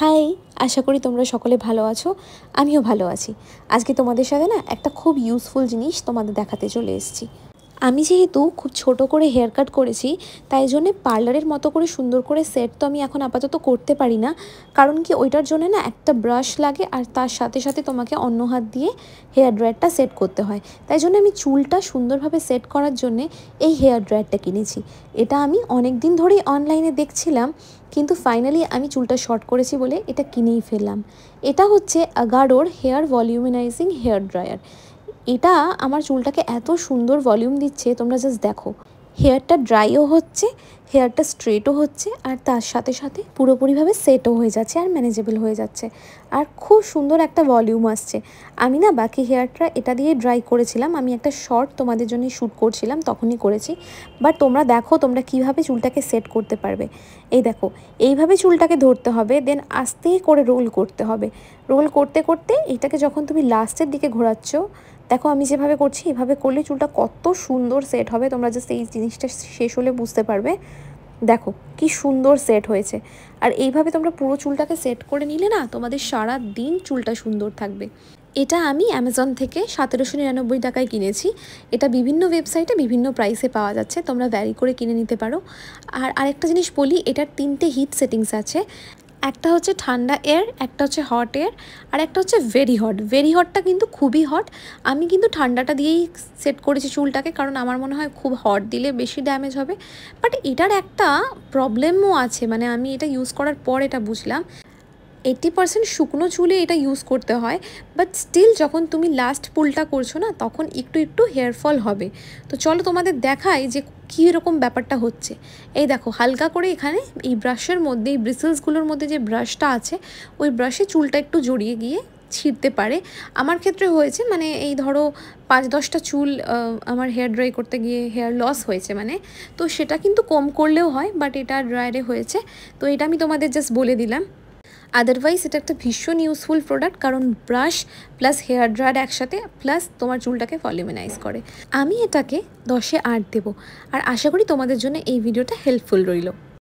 High, আশা করি তোমরা সকলে ভালো আছো। আমিও ভালো আছি। আজকে তোমাদের সাথে না একটা খুব ইউজফুল জিনিস তোমাদের দেখাতে চলে এসেছি। আমি যেহেতু খুব ছোট করে হেয়ার কাট করেছি, তাই জন্যে পার্লারের মতো করে সুন্দর করে সেট তো আমি এখন আপাতত করতে পারি না। কারণ কি, ওইটার জন্য না একটা ব্রাশ লাগে আর তার সাথে সাথে তোমাকে অন্য হাত দিয়ে হেয়ার ড্রায়ারটা সেট করতে হয়। তাই জন্য আমি চুলটা সুন্দরভাবে সেট করার জন্যে এই হেয়ার ড্রায়ারটা কিনেছি। এটা আমি অনেক দিন ধরেই অনলাইনে দেখছিলাম, কিন্তু ফাইনালি আমি চুলটা শর্ট করেছি বলে এটা কিনেই ফেললাম। এটা হচ্ছে আগারোর হেয়ার ভলিউমিনাইজিং হেয়ার ড্রায়ার। এটা আমার চুলটাকে এত সুন্দর ভলিউম দিচ্ছে, তোমরা জাস্ট দেখো। হেয়ারটা ড্রাইও হচ্ছে, হেয়ারটা স্ট্রেটও হচ্ছে, আর তার সাথে সাথে পুরোপুরিভাবে সেটও হয়ে যাচ্ছে আর ম্যানেজেবল হয়ে যাচ্ছে, আর খুব সুন্দর একটা ভলিউম আসছে। আমি না বাকি হেয়ারটা এটা দিয়ে ড্রাই করেছিলাম, আমি একটা শর্ট তোমাদের জন্য শ্যুট করছিলাম তখনই করেছি। বাট তোমরা দেখো তোমরা কিভাবে চুলটাকে সেট করতে পারবে। এই দেখো, এইভাবে চুলটাকে ধরতে হবে, দেন আস্তে করে রোল করতে হবে। রোল করতে করতে এটাকে যখন তুমি লাস্টের দিকে ঘোরাচ্ছ, দেখো আমি যেভাবে করছি এভাবে করলে চুলটা কত সুন্দর সেট হবে। তোমরা জাস্ট এই জিনিসটা শেষ হলে বুঝতে পারবে। দেখো কি সুন্দর সেট হয়েছে। আর এইভাবে তোমরা পুরো চুলটাকে সেট করে নিলে না, তোমাদের সারা দিন চুলটা সুন্দর থাকবে। এটা আমি অ্যামাজন থেকে 1799 টাকায় কিনেছি। এটা বিভিন্ন ওয়েবসাইটে বিভিন্ন প্রাইসে পাওয়া যাচ্ছে, তোমরা ভ্যারি করে কিনে নিতে পারো। আর আরেকটা জিনিস বলি, এটার 3টে হিট সেটিংস আছে। একটা হচ্ছে ঠান্ডা এয়ার, একটা হচ্ছে হট এয়ার, আর একটা হচ্ছে ভেরি হট। ভেরি হটটা কিন্তু খুবই হট। আমি কিন্তু ঠান্ডাটা দিয়েই সেট করেছি চুলটাকে, কারণ আমার মনে হয় খুব হট দিলে বেশি ড্যামেজ হবে। বাট এটার একটা প্রবলেমও আছে, মানে আমি এটা ইউজ করার পর এটা বুঝলাম। 80% শুকনো চুলে এটা ইউজ করতে হয়, বাট স্টিল যখন তুমি লাস্ট পুলটা করছো না, তখন একটু একটু হেয়ার ফল হবে। তো চলো তোমাদের দেখাই যে কী রকম ব্যাপারটা হচ্ছে। এই দেখো, হালকা করে এখানে এই ব্রাশের মধ্যে, এই ব্রিসেলসগুলোর মধ্যে যে ব্রাশটা আছে, ওই ব্রাশে চুলটা একটু জড়িয়ে গিয়ে ছিঁড়তে পারে। আমার ক্ষেত্রে হয়েছে, মানে এই ধরো 5-10টা চুল আমার হেয়ার ড্রাই করতে গিয়ে হেয়ার লস হয়েছে, মানে তো সেটা কিন্তু কম করলেও হয়, বাট এটা ড্রায়ারে হয়েছে। তো এটা আমি তোমাদের জাস্ট বলে দিলাম। আদারওয়াইজ এটা একটা ভীষণ ইউজফুল প্রোডাক্ট, কারণ ব্রাশ প্লাস হেয়ার ড্রায়ার একসাথে, প্লাস তোমার চুলটাকে ভলিউমিনাইজ করে। আমি এটাকে 10-এ 8 দেবো, আর আশা করি তোমাদের জন্য এই ভিডিওটা হেল্পফুল রইল।